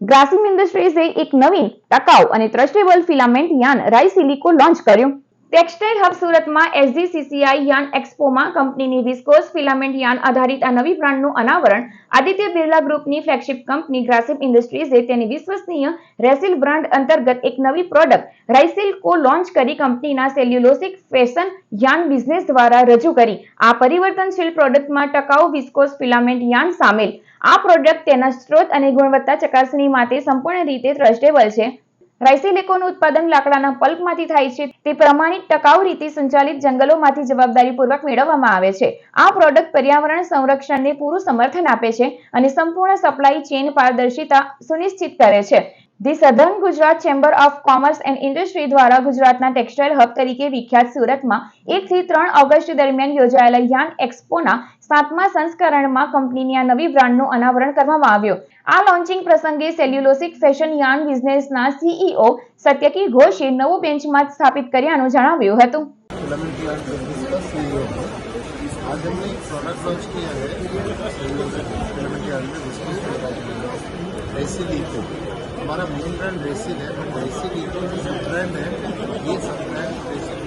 ગ્રાસિમ ઇન્ડસ્ટ્રીઝે એક નવીન, ટકાઉ અને ટ્રસ્ટેબલ ફિલામેન્ટ યાર્ન રાઈ સિલિકો લોન્ચ કર્યું। ટેક્સટાઇલ હબ સુરતમાં SGCCI યાર્ન એક્સપોમાં કંપનીની વિસ્કોસ ફિલામેન્ટ યાર્ન આધારિત આ નવી બ્રાન્ડનું અનાવરણ આદિત્ય બિરલા ગ્રુપની ફ્લેગશિપ કંપની ગ્રાસિમ ઇન્ડસ્ટ્રીઝે તેની વિશ્વસનીય રેસિલ બ્રાન્ડ અંતર્ગત એક નવી પ્રોડક્ટ રાઇસિલ્કો લોન્ચ કરી કંપનીના સેલ્યુલોસિક ફેશન યાર્ન બિઝનેસ દ્વારા રજૂ કરી। આ પરિવર્તનશીલ પ્રોડક્ટમાં ટકાઉ વિસ્કોસ ફિલામેન્ટ યાર્ન સામેલ। આ પ્રોડક્ટ તેના સ્ત્રોત અને ગુણવત્તા ચકાસણી માટે સંપૂર્ણ રીતે ટ્રસ્ટેબલ છે। રાઇસિલિકોનું ઉત્પાદન લાકડાના પલ્પમાંથી થાય છે। તે પ્રમાણિત ટકાઉ રીતે સંચાલિત જંગલોમાંથી જવાબદારીપૂર્વક મેળવવામાં આવે છે। આ પ્રોડક્ટ પર્યાવરણ સંરક્ષણને પૂરું સમર્થન આપે છે અને સંપૂર્ણ સપ્લાય ચેઇન પારદર્શિતા સુનિશ્ચિત કરે છે। The southern Gujarat chamber of commerce and industry દ્વારા ગુજરાતના ટેક્સટાઇલ હબ તરીકે વિખ્યાત સુરતમાં 1 થી 3 ઓગસ્ટ દરમિયાન યોજાયેલા યાર્ન એક્સપોના 7મા સંસ્કરણમાં કંપનીની આ નવી બ્રાન્ડનું અનાવરણ કરવામાં આવ્યું। આ લોન્ચિંગ પ્રસંગે સેલ્યુલોસિક ફેશન યાર્ન બિઝનેસના CEO સત્યકી ઘોષે નવું બેન્ચમાર્ક સ્થાપિત કર્યાનું જણાવ્યું હતું। आज हमने एक प्रोडक्ट लॉन्च किया है फिलामेंट यार्न में जिसको रेसिलिको। हमारा मेन ब्रांड रेसिल है, बट रेसिलिको जो सब ब्रांड है ये सब ब्रांड रेसिल